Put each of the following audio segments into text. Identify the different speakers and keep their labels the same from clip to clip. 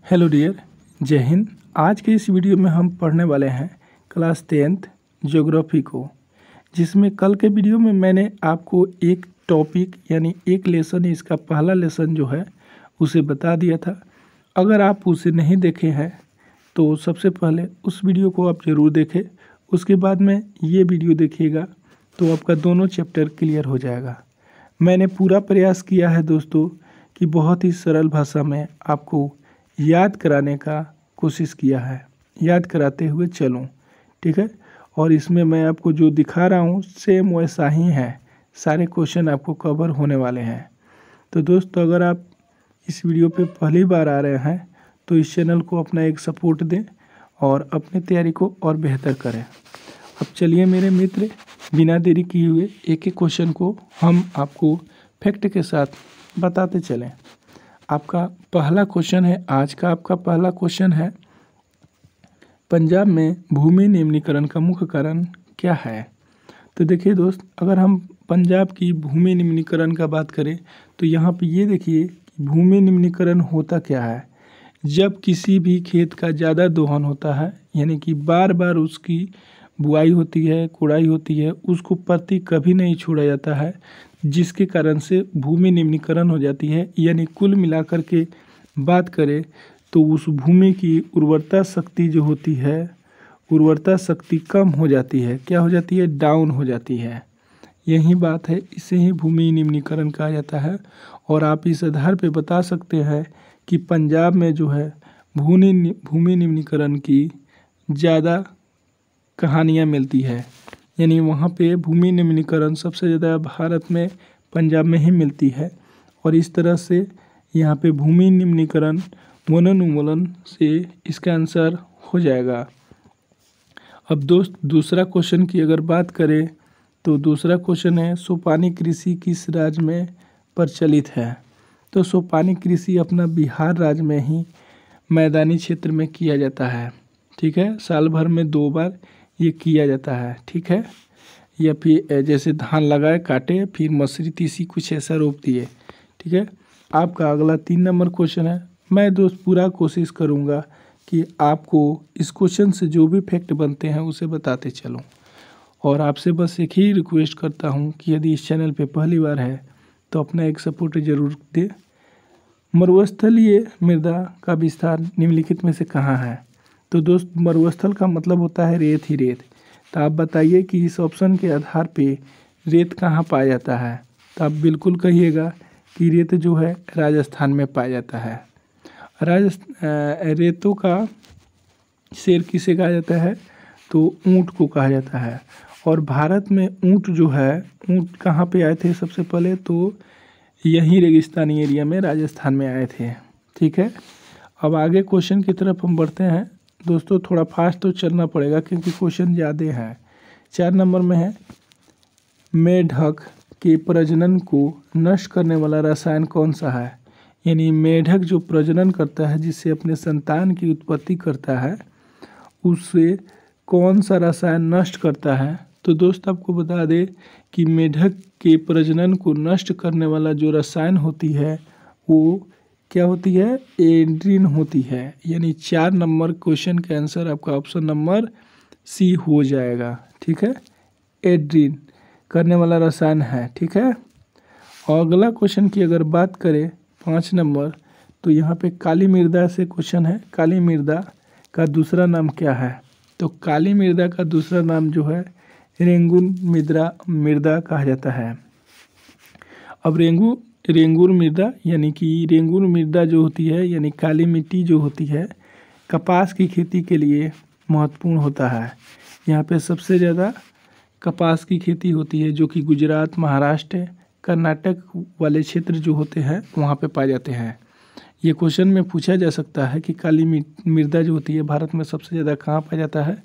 Speaker 1: Hello dear, जय हिंद। आज के इस वीडियो में हम पढ़ने वाले हैं क्लास 10th ज्योग्राफी को, जिसमें कल के वीडियो में मैंने आपको एक टॉपिक यानी एक लेसन, इसका पहला लेसन जो है उसे बता दिया था। अगर आप उसे नहीं देखे हैं तो सबसे पहले उस वीडियो को आप ज़रूर देखें, उसके बाद में ये वीडियो देखिएगा तो आपका दोनों चैप्टर क्लियर हो जाएगा। मैंने पूरा प्रयास किया है दोस्तों कि बहुत ही सरल भाषा में आपको याद कराने का कोशिश किया है, याद कराते हुए चलूं, ठीक है। और इसमें मैं आपको जो दिखा रहा हूं सेम वैसा ही है, सारे क्वेश्चन आपको कवर होने वाले हैं। तो दोस्तों, अगर आप इस वीडियो पे पहली बार आ रहे हैं तो इस चैनल को अपना एक सपोर्ट दें और अपनी तैयारी को और बेहतर करें। अब चलिए मेरे मित्र, बिना देरी किए हुए एक एक क्वेश्चन को हम आपको फैक्ट के साथ बताते चलें। आपका पहला क्वेश्चन है, आज का आपका पहला क्वेश्चन है, पंजाब में भूमि निम्नीकरण का मुख्य कारण क्या है। तो देखिए दोस्त, अगर हम पंजाब की भूमि निम्नीकरण का बात करें तो यहाँ पे ये देखिए कि भूमि निम्नीकरण होता क्या है। जब किसी भी खेत का ज़्यादा दोहन होता है, यानी कि बार बार उसकी बुआई होती है, कोड़ाई होती है, उसको परती कभी नहीं छोड़ा जाता है, जिसके कारण से भूमि निम्नीकरण हो जाती है। यानी कुल मिलाकर के बात करें तो उस भूमि की उर्वरता शक्ति जो होती है, उर्वरता शक्ति कम हो जाती है। क्या हो जाती है? डाउन हो जाती है। यही बात है, इसे ही भूमि निम्नीकरण कहा जाता है। और आप इस आधार पे बता सकते हैं कि पंजाब में जो है भूमि निम्नीकरण की ज़्यादा कहानियाँ मिलती है, यानी वहाँ पे भूमि निम्नीकरण सबसे ज़्यादा भारत में पंजाब में ही मिलती है। और इस तरह से यहाँ पे भूमि निम्नीकरण वनोन्मूलन से इसका आंसर हो जाएगा। अब दोस्त, दूसरा क्वेश्चन की अगर बात करें तो दूसरा क्वेश्चन है, सोपानी कृषि किस राज्य में प्रचलित है। तो सोपानी कृषि अपना बिहार राज्य में ही मैदानी क्षेत्र में किया जाता है, ठीक है। साल भर में 2 बार ये किया जाता है, ठीक है। या फिर जैसे धान लगाए, काटे, फिर मसूरी तीसी कुछ ऐसा रोप दिए, ठीक है। आपका अगला 3 नंबर क्वेश्चन है। मैं दोस्त पूरा कोशिश करूँगा कि आपको इस क्वेश्चन से जो भी फैक्ट बनते हैं उसे बताते चलूँ। और आपसे बस एक ही रिक्वेस्ट करता हूँ कि यदि इस चैनल पे पहली बार है तो अपना एक सपोर्ट ज़रूर दे। मरुस्थलीय मृदा का विस्तार निम्नलिखित में से कहाँ है। तो दोस्त, मरुस्थल का मतलब होता है रेत ही रेत। तो आप बताइए कि इस ऑप्शन के आधार पे रेत कहाँ पाया जाता है। तो आप बिल्कुल कहिएगा कि रेत जो है राजस्थान में पाया जाता है। रेतों का शेर किसे कहा जाता है? तो ऊँट को कहा जाता है। और भारत में ऊँट जो है, ऊँट कहाँ पे आए थे सबसे पहले? तो यहीं रेगिस्तानी एरिया में राजस्थान में आए थे, ठीक है। अब आगे क्वेश्चन की तरफ हम बढ़ते हैं। दोस्तों, थोड़ा फास्ट तो चलना पड़ेगा क्योंकि क्वेश्चन ज़्यादा हैं। 4 नंबर में है, मेढक के प्रजनन को नष्ट करने वाला रसायन कौन सा है। यानी मेढक जो प्रजनन करता है, जिससे अपने संतान की उत्पत्ति करता है, उससे कौन सा रसायन नष्ट करता है। तो दोस्त, आपको बता दें कि मेढक के प्रजनन को नष्ट करने वाला जो रसायन होती है वो क्या होती है? एड्रीन होती है। यानी 4 नंबर क्वेश्चन का आंसर आपका ऑप्शन नंबर सी हो जाएगा, ठीक है। एड्रीन करने वाला रसायन है, ठीक है। और अगला क्वेश्चन की अगर बात करें 5 नंबर, तो यहाँ पे काली मृदा से क्वेश्चन है, काली मृदा का दूसरा नाम क्या है। तो काली मृदा का दूसरा नाम जो है रेंगुन मृदा कहा जाता है। अब रेंगुन मृदा यानी कि रेंगुन मृदा जो होती है, यानी काली मिट्टी जो होती है, कपास की खेती के लिए महत्वपूर्ण होता है। यहाँ पे सबसे ज़्यादा कपास की खेती होती है, जो कि गुजरात, महाराष्ट्र, कर्नाटक वाले क्षेत्र जो होते हैं वहाँ पे पाए जाते हैं। ये क्वेश्चन में पूछा जा सकता है कि काली मृदा जो होती है भारत में सबसे ज़्यादा कहाँ पाया जाता है।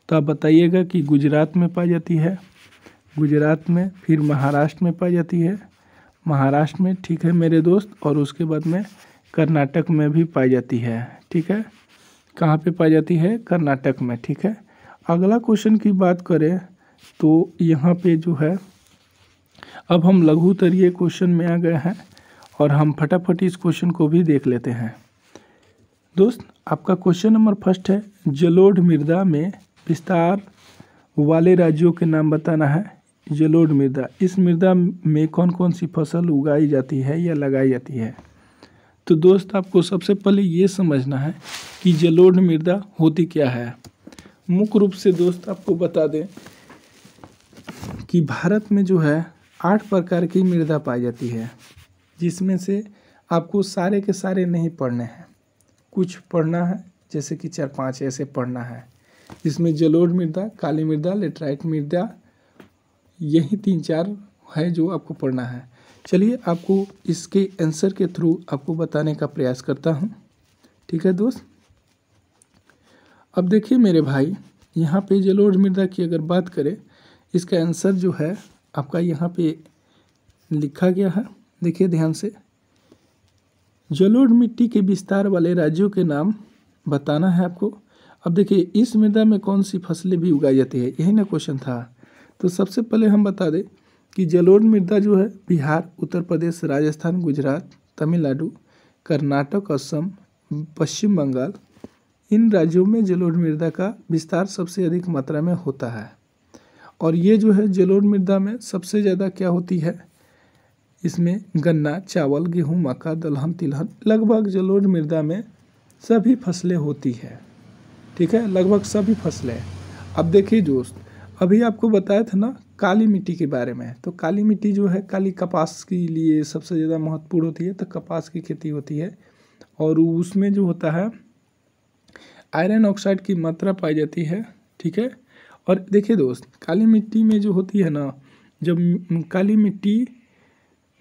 Speaker 1: तो आप बताइएगा कि गुजरात में पाई जाती है, गुजरात में, फिर महाराष्ट्र में पाई जाती है, महाराष्ट्र में, ठीक है मेरे दोस्त, और उसके बाद में कर्नाटक में भी पाई जाती है, ठीक है। कहाँ पे पाई जाती है? कर्नाटक में, ठीक है। अगला क्वेश्चन की बात करें तो यहाँ पे जो है, अब हम लघु उत्तरीय क्वेश्चन में आ गए हैं और हम फटाफट इस क्वेश्चन को भी देख लेते हैं। दोस्त आपका क्वेश्चन नंबर फर्स्ट है, जलोढ़ मृदा में विस्तार वाले राज्यों के नाम बताना है। जलोढ़ मृदा, इस मृदा में कौन कौन सी फसल उगाई जाती है या लगाई जाती है। तो दोस्त आपको सबसे पहले ये समझना है कि जलोढ़ मृदा होती क्या है। मुख्य रूप से दोस्त आपको बता दें कि भारत में जो है 8 प्रकार की मृदा पाई जाती है, जिसमें से आपको सारे के सारे नहीं पढ़ने हैं, कुछ पढ़ना है, जैसे कि 4-5 ऐसे पढ़ना है, जिसमें जलोढ़ मृदा, काली मृदा, लेटराइट मृदा, यही 3-4 है जो आपको पढ़ना है। चलिए आपको इसके आंसर के थ्रू आपको बताने का प्रयास करता हूँ, ठीक है दोस्त। अब देखिए मेरे भाई, यहाँ पे जलोढ़ मृदा की अगर बात करें, इसका आंसर जो है आपका यहाँ पे लिखा गया है, देखिए ध्यान से। जलोढ़ मिट्टी के विस्तार वाले राज्यों के नाम बताना है आपको। अब देखिए इस मृदा में कौन सी फसलें भी उगाई जाती है, यही ना क्वेश्चन था। तो सबसे पहले हम बता दें कि जलोढ़ मृदा जो है बिहार, उत्तर प्रदेश, राजस्थान, गुजरात, तमिलनाडु, कर्नाटक, असम, पश्चिम बंगाल, इन राज्यों में जलोढ़ मृदा का विस्तार सबसे अधिक मात्रा में होता है। और ये जो है जलोढ़ मृदा में सबसे ज़्यादा क्या होती है, इसमें गन्ना, चावल, गेहूँ, मक्का, दलहन, तिलहन, लगभग जलोढ़ मृदा में सभी फसलें होती है, ठीक है, लगभग सभी फसलें। अब देखिए दोस्त, अभी आपको बताया था ना काली मिट्टी के बारे में, तो काली मिट्टी जो है काली कपास के लिए सबसे ज़्यादा महत्वपूर्ण होती है, तो कपास की खेती होती है और उसमें जो होता है आयरन ऑक्साइड की मात्रा पाई जाती है, ठीक है। और देखिए दोस्त, काली मिट्टी में जो होती है ना, जब काली मिट्टी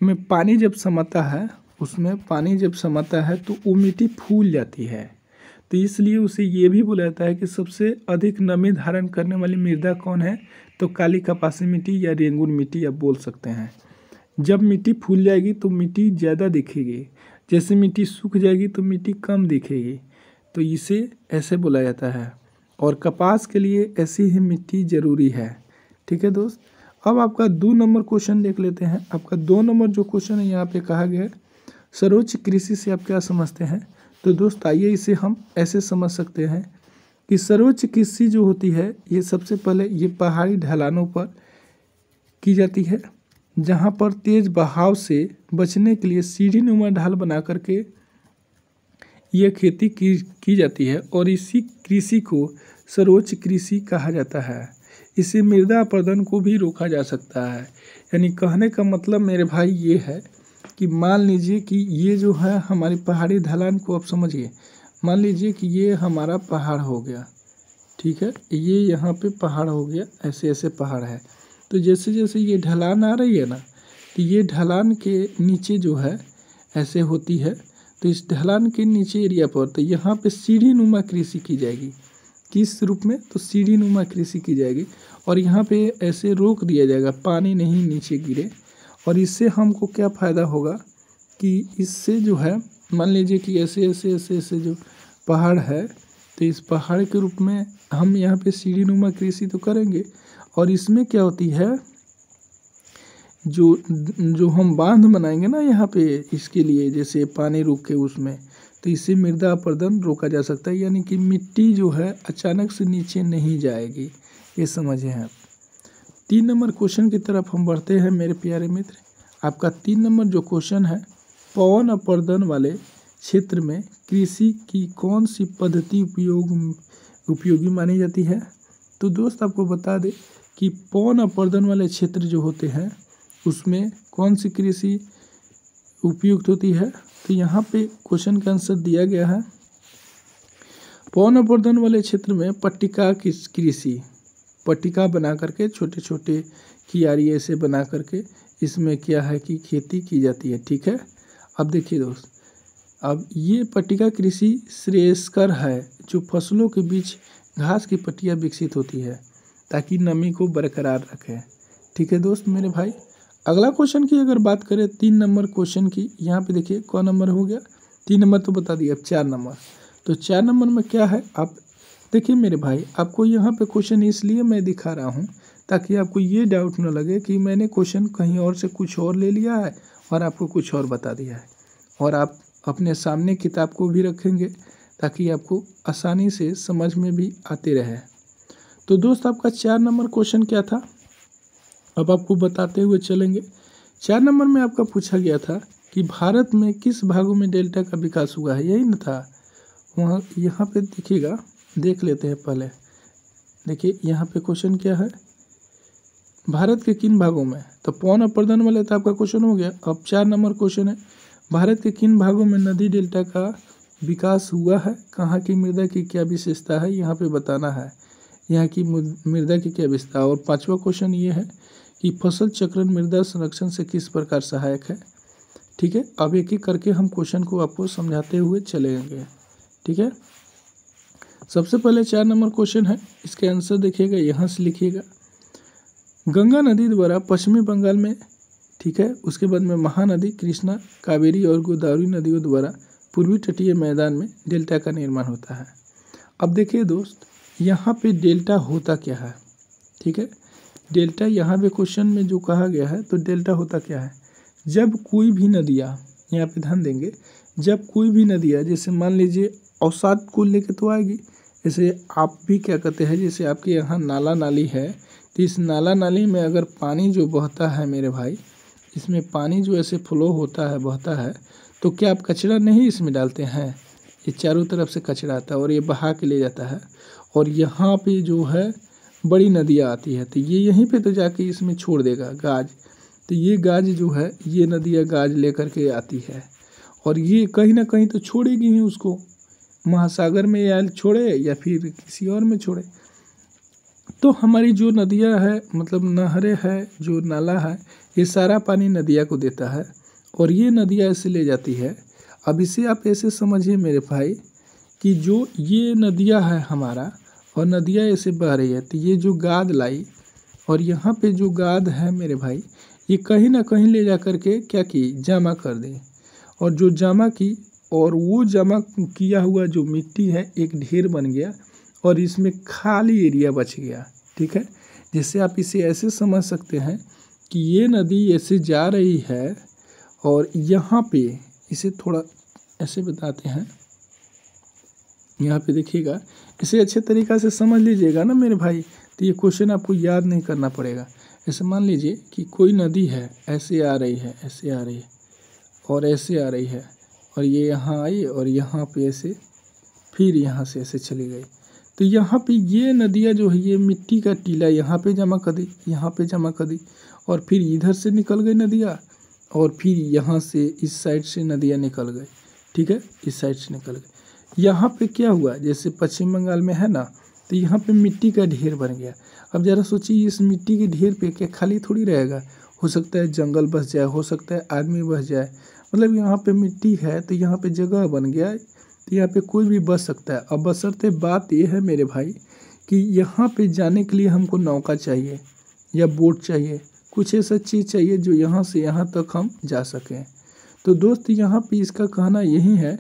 Speaker 1: में पानी जब समाता है, उसमें पानी जब समाता है तो वो मिट्टी फूल जाती है, तो इसलिए उसे ये भी बोला जाता है कि सबसे अधिक नमी धारण करने वाली मृदा कौन है, तो काली कपासी मिट्टी या रेंगुन मिट्टी आप बोल सकते हैं। जब मिट्टी फूल जाएगी तो मिट्टी ज़्यादा दिखेगी, जैसे मिट्टी सूख जाएगी तो मिट्टी कम दिखेगी, तो इसे ऐसे बोला जाता है। और कपास के लिए ऐसी ही मिट्टी ज़रूरी है, ठीक है दोस्त। अब आपका 2 नंबर क्वेश्चन देख लेते हैं। आपका 2 नंबर जो क्वेश्चन है यहाँ पे कहा गया है, सर्वोच्च कृषि से आप क्या समझते हैं। तो दोस्त आइए इसे हम ऐसे समझ सकते हैं कि सर्वोच्च कृषि जो होती है, ये सबसे पहले ये पहाड़ी ढलानों पर की जाती है, जहाँ पर तेज़ बहाव से बचने के लिए सीढ़ी नुमा ढाल बना करके यह खेती की जाती है, और इसी कृषि को सर्वोच्च कृषि कहा जाता है। इससे मृदा अपरदन को भी रोका जा सकता है। यानी कहने का मतलब मेरे भाई ये है कि मान लीजिए कि ये जो है हमारी पहाड़ी ढलान को आप समझिए, मान लीजिए कि ये हमारा पहाड़ हो गया, ठीक है, ये यहाँ पे पहाड़ हो गया, ऐसे ऐसे पहाड़ है, तो जैसे जैसे ये ढलान आ रही है ना, तो ये ढलान के नीचे जो है ऐसे होती है, तो इस ढलान के नीचे एरिया पर तो यहाँ पे सीढ़ी नुमा कृषि की जाएगी। किस रूप में, तो सीढ़ी नुमा कृषि की जाएगी, और यहाँ पे ऐसे रोक दिया जाएगा, पानी नहीं नीचे गिरे। और इससे हमको क्या फ़ायदा होगा कि इससे जो है मान लीजिए कि ऐसे ऐसे ऐसे ऐसे जो पहाड़ है, तो इस पहाड़ के रूप में हम यहाँ पे सीढ़ी नुमा कृषि तो करेंगे, और इसमें क्या होती है, जो हम बांध बनाएंगे ना यहाँ पे इसके लिए, जैसे पानी रुक के उसमें, तो इससे मृदा अपरदन रोका जा सकता है। यानी कि मिट्टी जो है अचानक से नीचे नहीं जाएगी, ये समझे आप। 3 नंबर क्वेश्चन की तरफ हम बढ़ते हैं मेरे प्यारे मित्र। आपका 3 नंबर जो क्वेश्चन है, पवन अपरदन वाले क्षेत्र में कृषि की कौन सी पद्धति उपयोगी मानी जाती है। तो दोस्त आपको बता दें कि पवन अपरदन वाले क्षेत्र जो होते हैं उसमें कौन सी कृषि उपयुक्त होती है। तो यहाँ पे क्वेश्चन का आंसर दिया गया है, पवन अपरदन वाले क्षेत्र में पट्टिका की कृषि, पट्टिका बना करके छोटे छोटे कियारी ऐसे बना करके इसमें क्या है कि खेती की जाती है, ठीक है। अब देखिए दोस्त, अब ये पट्टिका कृषि श्रेयस्कर है, जो फसलों के बीच घास की पट्टियाँ विकसित होती है ताकि नमी को बरकरार रखे, ठीक है दोस्त मेरे भाई। अगला क्वेश्चन की अगर बात करें 3 नंबर क्वेश्चन की, यहाँ पे देखिए कौन नंबर हो गया, 3 नंबर तो बता दिया, अब 4 नंबर। तो 4 नंबर में क्या है, आप देखिए मेरे भाई, आपको यहाँ पे क्वेश्चन इसलिए मैं दिखा रहा हूँ ताकि आपको ये डाउट न लगे कि मैंने क्वेश्चन कहीं और से कुछ और ले लिया है और आपको कुछ और बता दिया है। और आप अपने सामने किताब को भी रखेंगे ताकि आपको आसानी से समझ में भी आते रहे। तो दोस्त आपका 4 नंबर क्वेश्चन क्या था, अब आपको बताते हुए चलेंगे। 4 नंबर में आपका पूछा गया था कि भारत में किस भागों में डेल्टा का विकास हुआ है, यही न था। वहाँ यहाँ पे देखिएगा, देख लेते हैं पहले। देखिए यहाँ पे क्वेश्चन क्या है, भारत के किन भागों में, तो पौन अपर्दन वाले तो आपका क्वेश्चन हो गया। अब 4 नंबर क्वेश्चन है, भारत के किन भागों में नदी डेल्टा का विकास हुआ है, कहाँ की मृदा की क्या विशेषता है, यहाँ पे बताना है यहाँ की मृदा की क्या विशेषता। और 5वां क्वेश्चन ये है कि फसल चक्रण मृदा संरक्षण से किस प्रकार सहायक है। ठीक है, अब एक एक करके हम क्वेश्चन को आपको समझाते हुए चलेंगे। ठीक है, सबसे पहले 4 नंबर क्वेश्चन है, इसके आंसर देखिएगा, यहाँ से लिखिएगा। गंगा नदी द्वारा पश्चिमी बंगाल में, ठीक है, उसके बाद में महानदी कृष्णा, कावेरी और गोदावरी नदियों द्वारा पूर्वी तटीय मैदान में डेल्टा का निर्माण होता है। अब देखिए दोस्त, यहाँ पे डेल्टा होता क्या है। ठीक है, डेल्टा यहाँ पे क्वेश्चन में जो कहा गया है, तो डेल्टा होता क्या है, जब कोई भी नदियाँ, यहाँ पे ध्यान देंगे, जब कोई भी नदियाँ, जैसे मान लीजिए अवसाद को लेके तो आएगी, जैसे आप भी क्या कहते हैं, जैसे आपके यहाँ नाला नाली है, तो इस नाला नाली में अगर पानी जो बहता है मेरे भाई, इसमें पानी जो ऐसे फ्लो होता है, बहता है, तो क्या आप कचरा नहीं इसमें डालते हैं, ये चारों तरफ से कचरा आता है और ये बहा के ले जाता है, और यहाँ पे जो है बड़ी नदियाँ आती है, तो ये यहीं पे तो जाके इसमें छोड़ देगा गाज, तो ये गाज जो है, ये नदियाँ गाज लेकर के आती है, और ये कहीं ना कहीं तो छोड़ेगी ही उसको, महासागर में या छोड़े या फिर किसी और में छोड़े। तो हमारी जो नदियाँ है, मतलब नहरें है, जो नाला है, ये सारा पानी नदिया को देता है और ये नदियाँ ऐसे ले जाती है। अब इसे आप ऐसे समझिए मेरे भाई कि जो ये नदियाँ है हमारा, और नदियाँ ऐसे बह रही है, तो ये जो गाद लाई और यहाँ पे जो गाद है मेरे भाई, ये कहीं ना कहीं ले जा कर के क्या की, जमा कर दी, और जो जमा की, और वो जमा किया हुआ जो मिट्टी है एक ढेर बन गया और इसमें खाली एरिया बच गया। ठीक है, जिससे आप इसे ऐसे समझ सकते हैं कि ये नदी ऐसे जा रही है और यहाँ पे इसे थोड़ा ऐसे बताते हैं, यहाँ पे देखिएगा, इसे अच्छे तरीक़ा से समझ लीजिएगा ना मेरे भाई, तो ये क्वेश्चन आपको याद नहीं करना पड़ेगा। ऐसे मान लीजिए कि कोई नदी है, ऐसे आ रही है, ऐसे आ रही है और ऐसे आ रही है, और ये यहाँ आई और यहाँ पे ऐसे, फिर यहाँ से ऐसे चली गई, तो यहाँ पे ये नदियाँ जो है, ये मिट्टी का टीला यहाँ पे जमा कर दी, यहाँ पे जमा कर दी, और फिर इधर से निकल गई नदियाँ, और फिर यहाँ से इस साइड से नदियाँ निकल गई। ठीक है, इस साइड से निकल गई। यहाँ पे क्या हुआ, जैसे पश्चिम बंगाल में है ना, तो यहाँ पे मिट्टी का ढेर बन गया। अब ज़रा सोचिए, इस मिट्टी के ढेर पे क्या खाली थोड़ी रहेगा, हो सकता है जंगल बस जाए, हो सकता है आदमी बस जाए, मतलब यहाँ पे मिट्टी है तो यहाँ पे जगह बन गया, तो यहाँ पे कोई भी बस सकता है। अब बशर्ते बात ये है मेरे भाई कि यहाँ पे जाने के लिए हमको नौका चाहिए या बोट चाहिए, कुछ ऐसा चीज़ चाहिए जो यहाँ से यहाँ तक हम जा सकें। तो दोस्त यहाँ पे इसका कहना यही है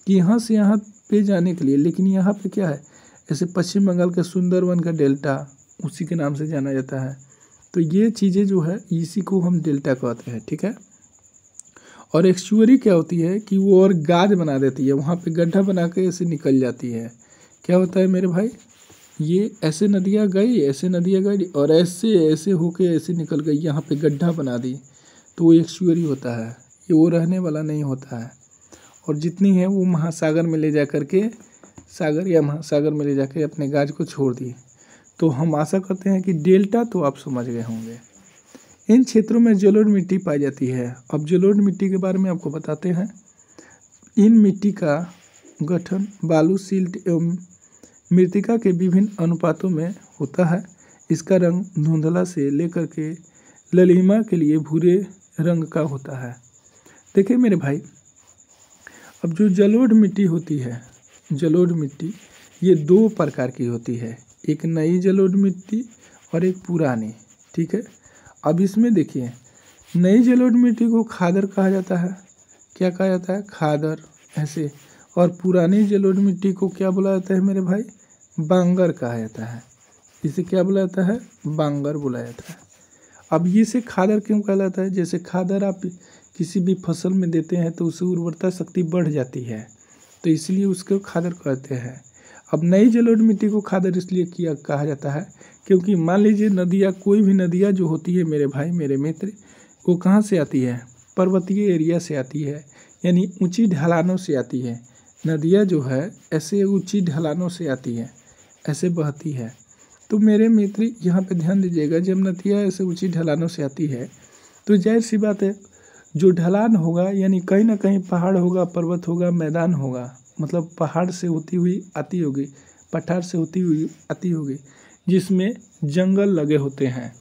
Speaker 1: कि यहाँ से यहाँ पे जाने के लिए, लेकिन यहाँ पे क्या है, ऐसे पश्चिम बंगाल के सुंदरवन का डेल्टा उसी के नाम से जाना जाता है, तो ये चीज़ें जो है इसी को हम डेल्टा कहते हैं। ठीक है, और एक्सचुअरी क्या होती है कि वो और गाद बना देती है, वहाँ पे गड्ढा बना के ऐसे निकल जाती है। क्या होता है मेरे भाई, ये ऐसे नदियाँ गई, ऐसे नदियाँ गई और ऐसे ऐसे होके ऐसे निकल गई, यहाँ पे गड्ढा बना दी, तो वो एक्सचुअरी होता है, ये वो रहने वाला नहीं होता है। और जितनी है वो महासागर में ले जा कर के, सागर या महासागर में ले जाके अपने गाज को छोड़ दी। तो हम आशा करते हैं कि डेल्टा तो आप समझ गए होंगे। इन क्षेत्रों में जलोढ़ मिट्टी पाई जाती है। अब जलोढ़ मिट्टी के बारे में आपको बताते हैं। इन मिट्टी का गठन बालू, सिल्ट एवं मृत्तिका के विभिन्न अनुपातों में होता है। इसका रंग धुंधला से लेकर के ललिमा के लिए भूरे रंग का होता है। देखिए मेरे भाई, अब जो जलोढ़ मिट्टी होती है, जलोढ़ मिट्टी ये 2 प्रकार की होती है, एक नई जलोढ़ मिट्टी और एक पुरानी। ठीक है, अब इसमें देखिए, नई जलोढ़ मिट्टी को खादर कहा जाता है। क्या कहा जाता है, खादर ऐसे। और पुरानी जलोढ़ मिट्टी को क्या बोला जाता है मेरे भाई, बांगर कहा जाता है। इसे क्या बोला जाता है, बांगर बोला जाता है। अब ये से खादर क्यों कहलाता है, जैसे खादर आप किसी भी फसल में देते हैं तो उससे उर्वरता शक्ति बढ़ जाती है, तो इसलिए उसको खादर कहते हैं। अब नई जलोढ़ मिट्टी को खादर इसलिए कहा जाता है क्योंकि मान लीजिए नदियाँ, कोई भी नदियाँ जो होती है मेरे भाई मेरे मित्र, वो कहाँ से आती है? पर्वतीय एरिया से आती है, यानी ऊंची ढलानों से आती है। नदियाँ जो है ऐसे ऊंची ढलानों से आती है, ऐसे बहती है। तो मेरे मित्र यहाँ पे ध्यान दीजिएगा, जब नदियाँ ऐसे ऊंची ढलानों से आती है तो जाहिर सी बात है जो ढलान होगा यानी कहीं ना कहीं पहाड़ होगा, पर्वत होगा, मैदान होगा, मतलब पहाड़ से होती हुई आती होगी, पठार से होती हुई आती होगी, जिसमें जंगल लगे होते हैं।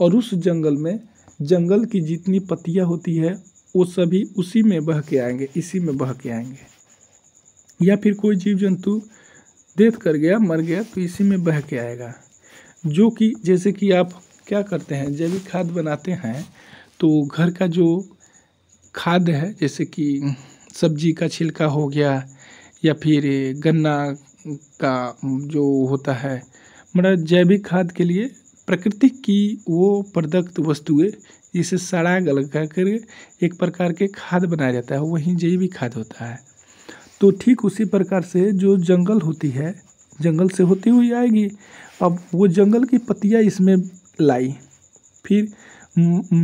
Speaker 1: और उस जंगल में जंगल की जितनी पत्तियाँ होती है वो सभी उसी में बह के आएंगे, इसी में बह के आएंगे। या फिर कोई जीव जंतु डेथ कर गया, मर गया, तो इसी में बह के आएगा। जो कि जैसे कि आप क्या करते हैं, जैविक खाद बनाते हैं तो घर का जो खाद है, जैसे कि सब्जी का छिलका हो गया या फिर गन्ना का जो होता है, मतलब जैविक खाद के लिए प्रकृति की वो प्रदत्त वस्तुएं जिसे सड़ा गल कर एक प्रकार के खाद बनाया जाता है, वही जैविक खाद होता है। तो ठीक उसी प्रकार से जो जंगल होती है, जंगल से होती हुई आएगी। अब वो जंगल की पत्तियाँ इसमें लाई, फिर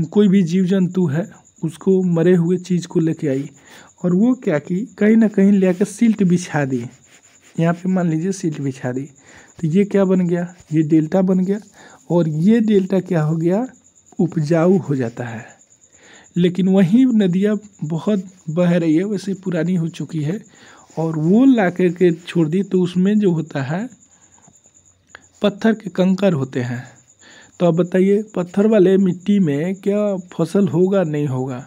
Speaker 1: कोई भी जीव जंतु है उसको मरे हुए चीज़ को लेके आई और वो क्या की, कहीं ना कहीं ले आकर सिल्ट बिछा दी। यहाँ पे मान लीजिए सिल्ट बिछा दी, तो ये क्या बन गया? ये डेल्टा बन गया। और ये डेल्टा क्या हो गया? उपजाऊ हो जाता है। लेकिन वही नदियाँ बहुत बह रही है, वैसे पुरानी हो चुकी है, और वो ला के छोड़ दी तो उसमें जो होता है पत्थर के कंकर होते हैं। तो अब बताइए पत्थर वाले मिट्टी में क्या फसल होगा? नहीं होगा।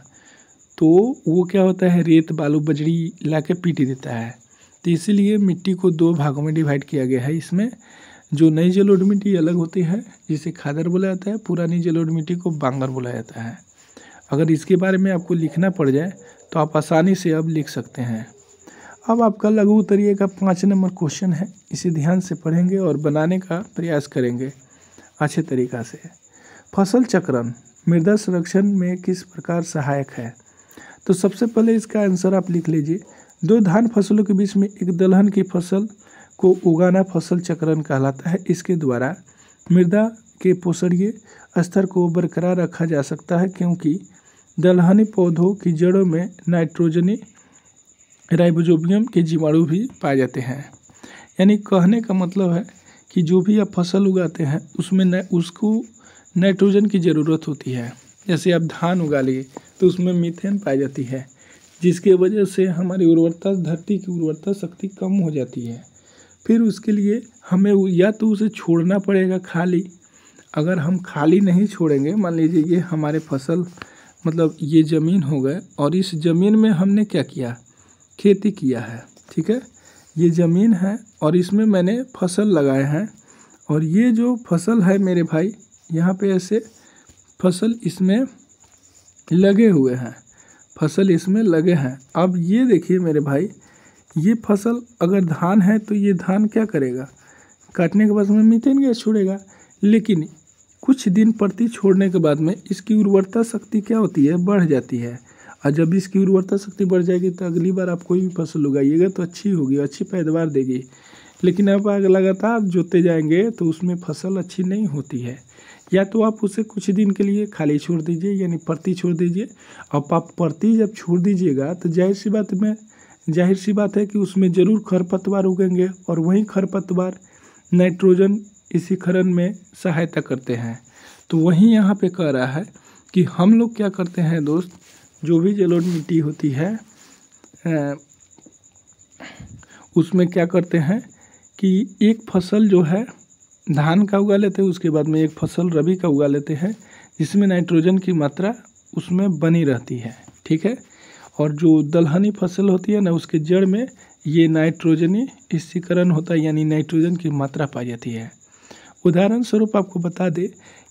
Speaker 1: तो वो क्या होता है, रेत बालू बजरी ला के पीट देता है। तो इसीलिए मिट्टी को दो भागों में डिवाइड किया गया है। इसमें जो नई जलोढ़ मिट्टी अलग होती है जिसे खादर बोला जाता है, पुरानी जलोढ़ मिट्टी को बांगर बोला जाता है। अगर इसके बारे में आपको लिखना पड़ जाए तो आप आसानी से अब लिख सकते हैं। अब आपका लघु उत्तरीय का 5 नंबर क्वेश्चन है, इसे ध्यान से पढ़ेंगे और बनाने का प्रयास करेंगे अच्छे तरीक़ा से। फसल चक्रण मृदा संरक्षण में किस प्रकार सहायक है? तो सबसे पहले इसका आंसर आप लिख लीजिए। दो धान फसलों के बीच में एक दलहन की फसल को उगाना फसल चक्रण कहलाता है। इसके द्वारा मृदा के पोषणीय स्तर को बरकरार रखा जा सकता है, क्योंकि दलहनी पौधों की जड़ों में नाइट्रोजनी राइबोसोमियम के जीवाणु भी पाए जाते हैं। यानी कहने का मतलब है कि जो भी आप फसल उगाते हैं उसमें उसको नाइट्रोजन की ज़रूरत होती है। जैसे आप धान उगा लिए तो उसमें मीथेन पाई जाती है, जिसके वजह से हमारी उर्वरता, धरती की उर्वरता शक्ति कम हो जाती है। फिर उसके लिए हमें या तो उसे छोड़ना पड़ेगा खाली। अगर हम खाली नहीं छोड़ेंगे, मान लीजिए ये हमारे फसल मतलब ये ज़मीन हो गए और इस ज़मीन में हमने क्या किया, खेती किया है, ठीक है। ये ज़मीन है और इसमें मैंने फसल लगाए हैं, और ये जो फसल है मेरे भाई यहाँ पे ऐसे फसल इसमें लगे हुए हैं, फसल इसमें लगे हैं। अब ये देखिए मेरे भाई, ये फसल अगर धान है तो ये धान क्या करेगा, काटने के बाद में मीथेन गैस छोड़ेगा। लेकिन कुछ दिन प्रति छोड़ने के बाद में इसकी उर्वरता शक्ति क्या होती है, बढ़ जाती है। और जब इसकी उर्वरता शक्ति बढ़ जाएगी तो अगली बार आप कोई भी फसल उगाइएगा तो अच्छी होगी, अच्छी पैदावार देगी। लेकिन अब अगर लगातार जोते जाएंगे तो उसमें फसल अच्छी नहीं होती है। या तो आप उसे कुछ दिन के लिए खाली छोड़ दीजिए, यानी परती छोड़ दीजिए। अब आप परती जब छोड़ दीजिएगा तो जाहिर सी बात है कि उसमें ज़रूर खरपतवार उगेंगे, और वही खरपतवार नाइट्रोजन इसीकरण में सहायता करते हैं। तो वहीं यहाँ पे कह रहा है कि हम लोग क्या करते हैं दोस्त, जो भी जलोढ़ मिट्टी होती है उसमें क्या करते हैं कि एक फसल जो है धान का उगा लेते हैं, उसके बाद में एक फसल रबी का उगा लेते हैं, जिसमें नाइट्रोजन की मात्रा उसमें बनी रहती है, ठीक है। और जो दलहनी फसल होती है ना, उसके जड़ में ये नाइट्रोजनी स्थिरीकरण होता है, यानी नाइट्रोजन की मात्रा पाई जाती है। उदाहरण स्वरूप आपको बता दें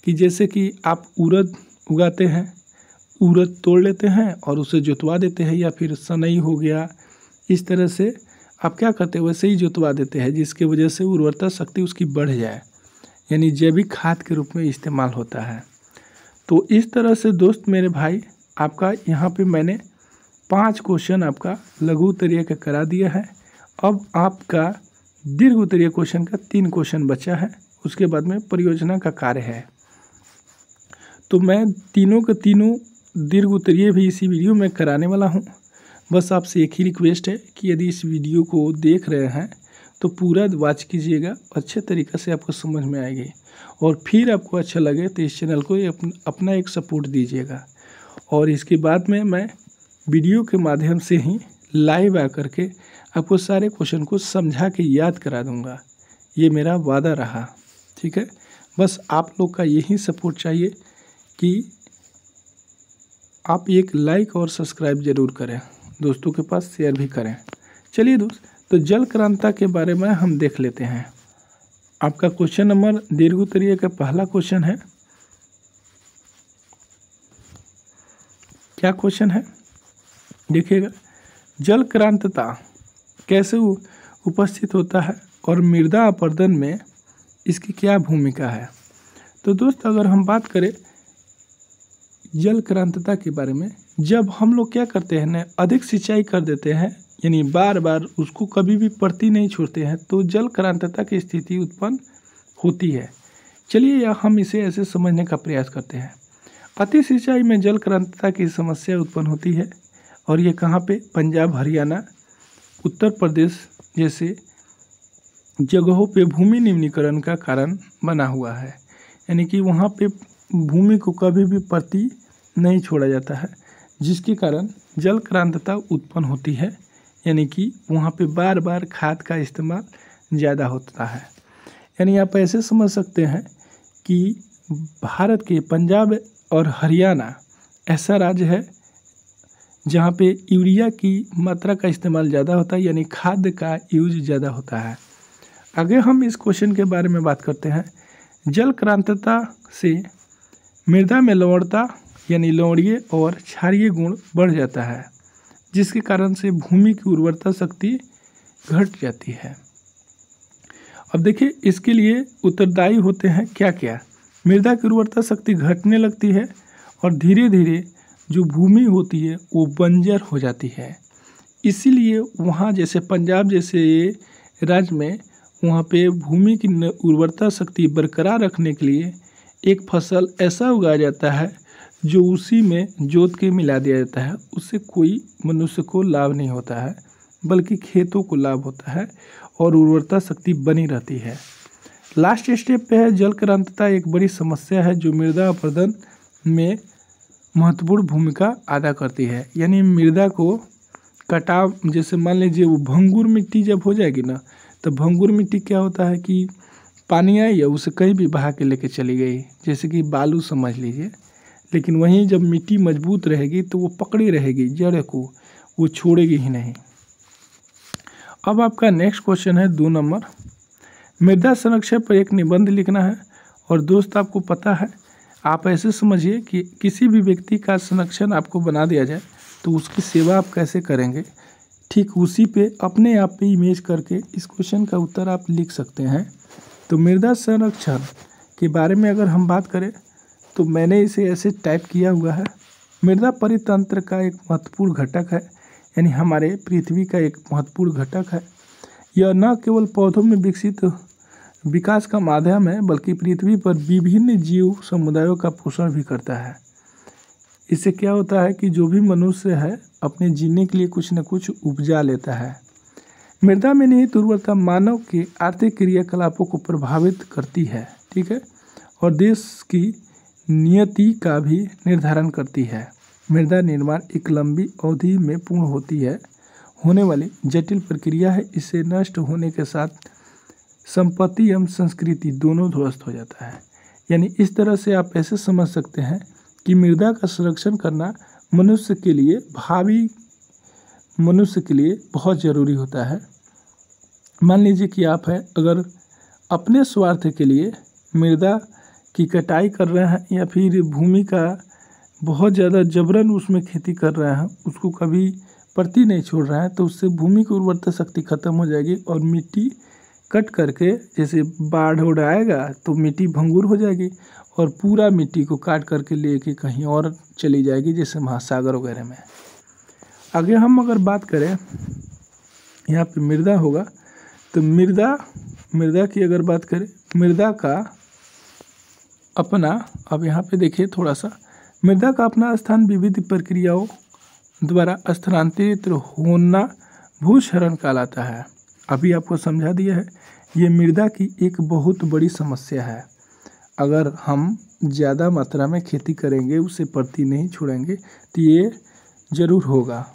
Speaker 1: कि जैसे कि आप उड़द उगाते हैं, उड़द तोड़ लेते हैं और उसे जोतवा देते हैं, या फिर सनई हो गया, इस तरह से आप क्या करते हैं वैसे ही जोतवा देते हैं, जिसके वजह से उर्वरता शक्ति उसकी बढ़ जाए, यानी जैविक खाद के रूप में इस्तेमाल होता है। तो इस तरह से दोस्त मेरे भाई आपका यहाँ पे मैंने 5 क्वेश्चन आपका लघु उत्तरीय का करा दिया है। अब आपका दीर्घ उत्तरीय क्वेश्चन का 3 क्वेश्चन बचा है, उसके बाद में परियोजना का कार्य है। तो मैं तीनों के तीनों दीर्घ उत्तरीय भी इसी वीडियो में कराने वाला हूं। बस आपसे एक ही रिक्वेस्ट है कि यदि इस वीडियो को देख रहे हैं तो पूरा वॉच कीजिएगा, अच्छे तरीक़े से आपको समझ में आएगी और फिर आपको अच्छा लगे तो इस चैनल को अपना एक सपोर्ट दीजिएगा। और इसके बाद में मैं वीडियो के माध्यम से ही लाइव आकर के आपको सारे क्वेश्चन को समझा के याद करा दूंगा, ये मेरा वादा रहा। ठीक है, बस आप लोग का यही सपोर्ट चाहिए कि आप एक लाइक और सब्सक्राइब ज़रूर करें, दोस्तों के पास शेयर भी करें। चलिए दोस्त, तो जल क्रांति के बारे में हम देख लेते हैं। आपका क्वेश्चन नंबर दीर्घ उत्तरीय का पहला क्वेश्चन है। क्या क्वेश्चन है देखिएगा, जल क्रांतता कैसे उपस्थित होता है और मृदा अपरदन में इसकी क्या भूमिका है। तो दोस्त अगर हम बात करें जल क्रांतता के बारे में, जब हम लोग क्या करते हैं ना, अधिक सिंचाई कर देते हैं, यानी बार बार उसको कभी भी पड़ती नहीं छोड़ते हैं, तो जल क्रांतता की स्थिति उत्पन्न होती है। चलिए या हम इसे ऐसे समझने का प्रयास करते हैं। अति सिंचाई में जल क्रांतता की समस्या उत्पन्न होती है और ये कहाँ पे, पंजाब, हरियाणा, उत्तर प्रदेश जैसे जगहों पे भूमि निम्नीकरण का कारण बना हुआ है। यानी कि वहाँ पे भूमि को कभी भी पड़ती नहीं छोड़ा जाता है, जिसके कारण जल क्रांतता उत्पन्न होती है। यानी कि वहाँ पे बार बार खाद का इस्तेमाल ज़्यादा होता है। यानी आप ऐसे समझ सकते हैं कि भारत के पंजाब और हरियाणा ऐसा राज्य है जहाँ पे यूरिया की मात्रा का इस्तेमाल ज़्यादा होता है, यानी खाद का यूज ज़्यादा होता है। आगे हम इस क्वेश्चन के बारे में बात करते हैं। जल क्रांतता से मृदा में लवणता यानी लवणीय और क्षारीय गुण बढ़ जाता है, जिसके कारण से भूमि की उर्वरता शक्ति घट जाती है। अब देखिए इसके लिए उत्तरदायी होते हैं क्या क्या। मृदा की उर्वरता शक्ति घटने लगती है और धीरे धीरे जो भूमि होती है वो बंजर हो जाती है। इसीलिए वहाँ जैसे पंजाब जैसे राज्य में वहाँ पे भूमि की उर्वरता शक्ति बरकरार रखने के लिए एक फसल ऐसा उगाया जाता है जो उसी में जोत के मिला दिया जाता है। उससे कोई मनुष्य को लाभ नहीं होता है, बल्कि खेतों को लाभ होता है और उर्वरता शक्ति बनी रहती है। लास्ट स्टेप पे है जल क्रांतता एक बड़ी समस्या है जो मृदा अपरदन में महत्वपूर्ण भूमिका अदा करती है। यानी मृदा को कटाव, जैसे मान लीजिए वो भंगुर मिट्टी जब हो जाएगी ना, तो भंगुर मिट्टी क्या होता है कि पानी आई है उसे कहीं भी बहा के लेके चली गई, जैसे कि बालू समझ लीजिए। लेकिन वहीं जब मिट्टी मजबूत रहेगी तो वो पकड़ी रहेगी जड़ को, वो छोड़ेगी ही नहीं। अब आपका नेक्स्ट क्वेश्चन है 2 नंबर, मृदा संरक्षण पर एक निबंध लिखना है। और दोस्त आपको पता है, आप ऐसे समझिए कि किसी भी व्यक्ति का संरक्षण आपको बना दिया जाए तो उसकी सेवा आप कैसे करेंगे, ठीक उसी पे अपने आप पे इमेज करके इस क्वेश्चन का उत्तर आप लिख सकते हैं। तो मृदा संरक्षण के बारे में अगर हम बात करें तो मैंने इसे ऐसे टाइप किया हुआ है, मृदा परितंत्र का एक महत्वपूर्ण घटक है, यानी हमारे पृथ्वी का एक महत्वपूर्ण घटक है। यह न केवल पौधों में विकसित विकास का माध्यम है, बल्कि पृथ्वी पर विभिन्न जीव समुदायों का पोषण भी करता है। इससे क्या होता है कि जो भी मनुष्य है अपने जीने के लिए कुछ न कुछ उपजा लेता है। मृदा में निहित उर्वरता मानव के आर्थिक क्रियाकलापों को प्रभावित करती है, ठीक है, और देश की नियति का भी निर्धारण करती है। मृदा निर्माण एक लंबी अवधि में पूर्ण होने वाली जटिल प्रक्रिया है। इसे नष्ट होने के साथ संपत्ति एवं संस्कृति दोनों ध्वस्त हो जाता है। यानी इस तरह से आप ऐसे समझ सकते हैं कि मृदा का संरक्षण करना मनुष्य के लिए, भावी मनुष्य के लिए बहुत ज़रूरी होता है। मान लीजिए कि आप हैं, अगर अपने स्वार्थ के लिए मृदा की कटाई कर रहे हैं या फिर भूमि का बहुत ज़्यादा जबरन उसमें खेती कर रहे हैं, उसको कभी परती नहीं छोड़ रहे हैं, तो उससे भूमि की उर्वरता शक्ति खत्म हो जाएगी और मिट्टी कट करके, जैसे बाढ़ उड़ आएगा तो मिट्टी भंगुर हो जाएगी और पूरा मिट्टी को काट करके लेके कहीं और चली जाएगी, जैसे महासागर वगैरह में। आगे हम अगर बात करें यहाँ पे मृदा होगा। तो मृदा की अगर बात करें, मृदा का अपना, अब यहाँ पे देखिए थोड़ा सा, मृदा का अपना स्थान विविध प्रक्रियाओं द्वारा स्थानांतरित होना भूक्षरण कहलाता है। अभी आपको समझा दिया है। ये मृदा की एक बहुत बड़ी समस्या है। अगर हम ज़्यादा मात्रा में खेती करेंगे, उसे परती नहीं छोड़ेंगे, तो ये ज़रूर होगा।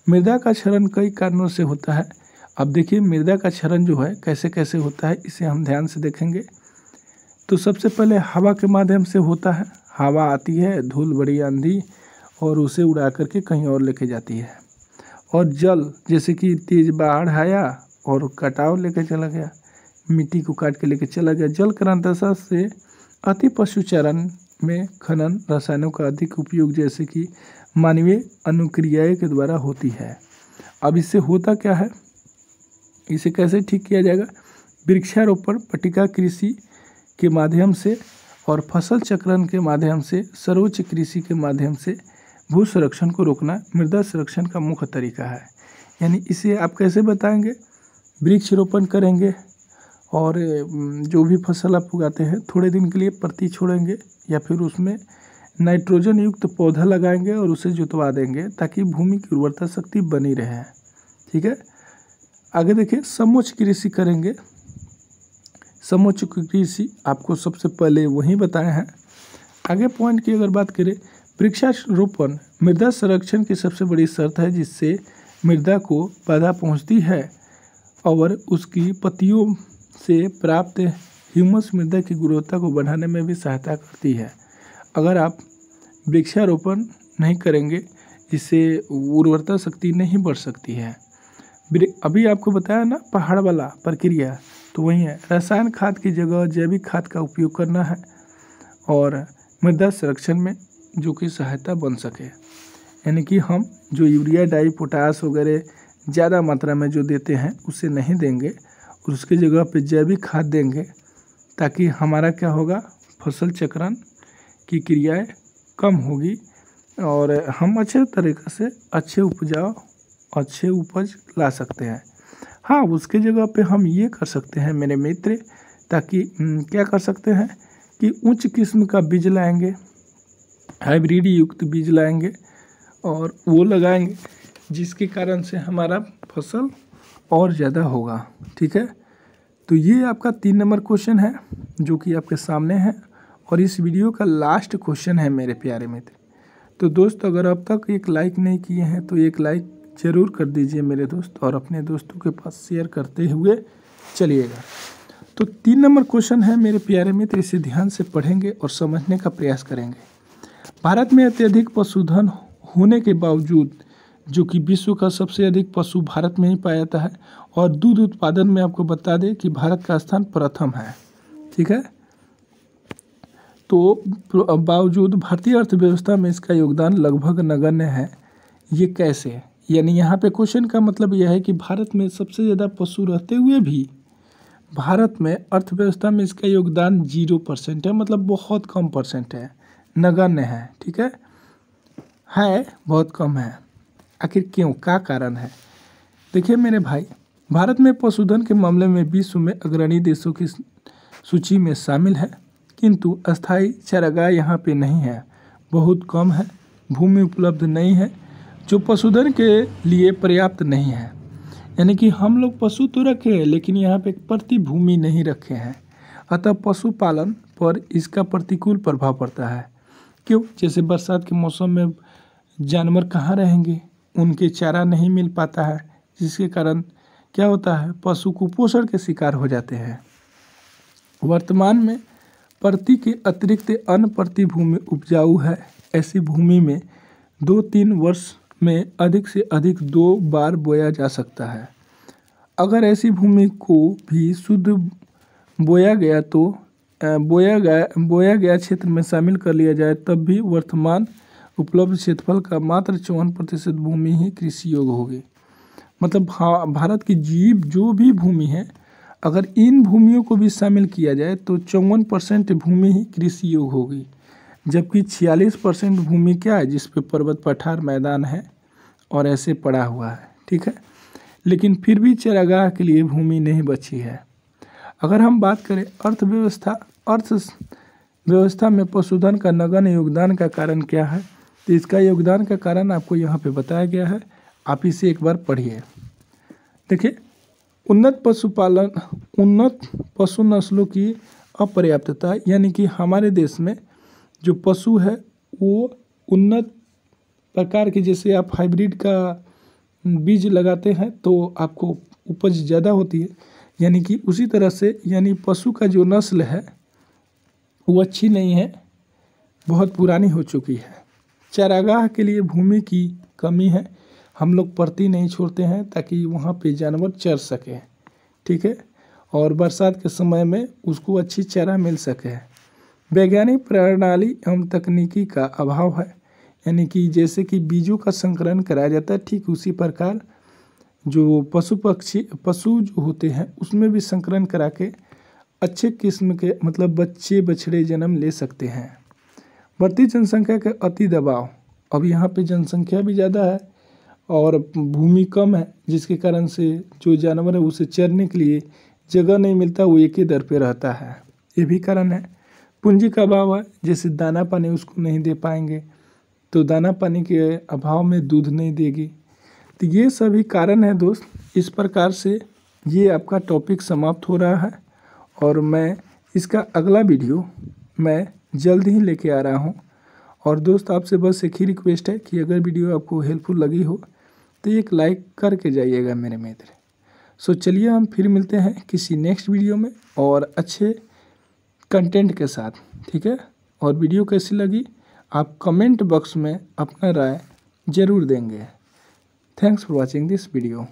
Speaker 1: मृदा का क्षरण कई कारणों से होता है। अब देखिए मृदा का क्षरण जो है कैसे कैसे होता है, इसे हम ध्यान से देखेंगे। तो सबसे पहले हवा के माध्यम से होता है। हवा आती है, धूल बड़ी आंधी, और उसे उड़ा करके कहीं और लेके जाती है। और जल, जैसे कि तेज बाढ़ आया और कटाव लेके चला गया, मिट्टी को काट के लेके चला गया। जल क्रांतिशा से अति पशुचारण में खनन, रसायनों का अधिक उपयोग जैसे कि मानवीय अनुक्रियाएं के द्वारा होती है। अब इससे होता क्या है, इसे कैसे ठीक किया जाएगा? वृक्षारोपण, पट्टिका कृषि के माध्यम से और फसल चक्रण के माध्यम से, सर्वोच्च कृषि के माध्यम से भू संरक्षण को रोकना मृदा संरक्षण का मुख्य तरीका है। यानी इसे आप कैसे बताएंगे? वृक्षारोपण करेंगे और जो भी फसल आप उगाते हैं थोड़े दिन के लिए परती छोड़ेंगे, या फिर उसमें नाइट्रोजन युक्त पौधा लगाएंगे और उसे जुतवा देंगे ताकि भूमि की उर्वरता शक्ति बनी रहे। ठीक है। आगे देखिए, समोच्च कृषि करेंगे। समोच्च कृषि आपको सबसे पहले वही बताए हैं। आगे पॉइंट की अगर बात करें, वृक्षारोपण मृदा संरक्षण की सबसे बड़ी शर्त है, जिससे मृदा को बाधा पहुंचती है और उसकी पत्तियों से प्राप्त ह्यूमस मृदा की गुणवत्ता को बढ़ाने में भी सहायता करती है। अगर आप वृक्षारोपण नहीं करेंगे, इससे उर्वरता शक्ति नहीं बढ़ सकती है। अभी आपको बताया ना पहाड़ वाला प्रक्रिया, तो वही है। रसायन खाद की जगह जैविक खाद का उपयोग करना है और मृदा संरक्षण में जो कि सहायता बन सके। यानी कि हम जो यूरिया, डाई, पोटास वगैरह ज़्यादा मात्रा में जो देते हैं उसे नहीं देंगे और उसकी जगह पे जैविक खाद देंगे, ताकि हमारा क्या होगा, फसल चक्रण की क्रियाएं कम होगी और हम अच्छे तरीक़े से अच्छे उपज ला सकते हैं। हाँ, उसके जगह पे हम ये कर सकते हैं मेरे मित्र, ताकि क्या कर सकते हैं कि उच्च किस्म का बीज लाएंगे, हाइब्रिड युक्त बीज लाएंगे और वो लगाएंगे, जिसके कारण से हमारा फसल और ज़्यादा होगा। ठीक है। तो ये आपका 3 नंबर क्वेश्चन है जो कि आपके सामने है और इस वीडियो का लास्ट क्वेश्चन है मेरे प्यारे मित्र। तो दोस्त, अगर अब तक एक लाइक नहीं किए हैं तो एक लाइक ज़रूर कर दीजिए मेरे दोस्त, और अपने दोस्तों के पास शेयर करते हुए चलिएगा। तो 3 नंबर क्वेश्चन है मेरे प्यारे मित्र, इसे ध्यान से पढ़ेंगे और समझने का प्रयास करेंगे। भारत में अत्यधिक पशुधन होने के बावजूद, जो कि विश्व का सबसे अधिक पशु भारत में ही पाया जाता है, और दूध उत्पादन में आपको बता दें कि भारत का स्थान प्रथम है। ठीक है। तो बावजूद भारतीय अर्थव्यवस्था में इसका योगदान लगभग नगण्य है। ये कैसे? यानी यहाँ पे क्वेश्चन का मतलब यह है कि भारत में सबसे ज़्यादा पशु रहते हुए भी भारत में अर्थव्यवस्था में इसका योगदान 0% है, मतलब बहुत कम परसेंट है, नगण्य है। ठीक है, बहुत कम है। आखिर क्यों, क्या कारण है? देखिए मेरे भाई, भारत में पशुधन के मामले में विश्व में अग्रणी देशों की सूची में शामिल है, किंतु अस्थायी चारागाह यहाँ पे नहीं है, बहुत कम है। भूमि उपलब्ध नहीं है जो पशुधन के लिए पर्याप्त नहीं है। यानी कि हम लोग पशु तो रखे हैं, लेकिन यहाँ पे प्रति भूमि नहीं रखे हैं, अतः पशुपालन पर इसका प्रतिकूल प्रभाव पड़ता है। क्यों? जैसे बरसात के मौसम में जानवर कहाँ रहेंगे, उनके चारा नहीं मिल पाता है, जिसके कारण क्या होता है, पशु कुपोषण के शिकार हो जाते हैं। वर्तमान में प्रति के अतिरिक्त अन्य प्रति भूमि उपजाऊ है। ऐसी भूमि में 2-3 वर्ष में अधिक से अधिक 2 बार बोया जा सकता है। अगर ऐसी भूमि को भी शुद्ध बोया गया क्षेत्र में शामिल कर लिया जाए, तब भी वर्तमान उपलब्ध क्षेत्रफल का मात्र 54% भूमि ही कृषि योग्य होगी। मतलब भारत की जो भी भूमि है, अगर इन भूमियों को भी शामिल किया जाए तो 54% भूमि ही कृषि योग्य होगी, जबकि 46% भूमि क्या है, जिस पे पर्वत पठार मैदान है और ऐसे पड़ा हुआ है। ठीक है, लेकिन फिर भी चारागाह के लिए भूमि नहीं बची है। अगर हम बात करें अर्थव्यवस्था में पशुधन का नगण्य योगदान का कारण क्या है, तो इसका योगदान का कारण आपको यहाँ पे बताया गया है, आप इसे एक बार पढ़िए। देखिए, उन्नत पशु नस्लों की अपर्याप्तता, यानी कि हमारे देश में जो पशु है वो उन्नत प्रकार के, जैसे आप हाइब्रिड का बीज लगाते हैं तो आपको उपज ज़्यादा होती है, यानी कि उसी तरह से यानी पशु का जो नस्ल है वो अच्छी नहीं है, बहुत पुरानी हो चुकी है। चारागाह के लिए भूमि की कमी है, हम लोग परती नहीं छोड़ते हैं ताकि वहाँ पे जानवर चर सके, ठीक है, और बरसात के समय में उसको अच्छी चारा मिल सके। वैज्ञानिक प्रणाली एवं तकनीकी का अभाव है, यानी कि जैसे कि बीजों का संकलन कराया जाता है, ठीक उसी प्रकार जो पशु जो होते हैं उसमें भी संकलन करा के अच्छे किस्म के मतलब बच्चे बछड़े जन्म ले सकते हैं। बढ़ती जनसंख्या के अति दबाव, अब यहाँ पे जनसंख्या भी ज़्यादा है और भूमि कम है, जिसके कारण से जो जानवर है उसे चरने के लिए जगह नहीं मिलता, वो एक ही दर पे रहता है, ये भी कारण है। पूंजी का अभाव है, जैसे दाना पानी उसको नहीं दे पाएंगे तो दाना पानी के अभाव में दूध नहीं देगी, तो ये सभी कारण है दोस्त। इस प्रकार से ये आपका टॉपिक समाप्त हो रहा है और मैं इसका अगला वीडियो मैं जल्द ही लेके आ रहा हूँ। और दोस्त आपसे बस एक ही रिक्वेस्ट है कि अगर वीडियो आपको हेल्पफुल लगी हो तो एक लाइक करके जाइएगा मेरे मित्र। सो चलिए हम फिर मिलते हैं किसी नेक्स्ट वीडियो में और अच्छे कंटेंट के साथ, ठीक है। और वीडियो कैसी लगी आप कमेंट बॉक्स में अपना राय ज़रूर देंगे। Thanks for watching this video.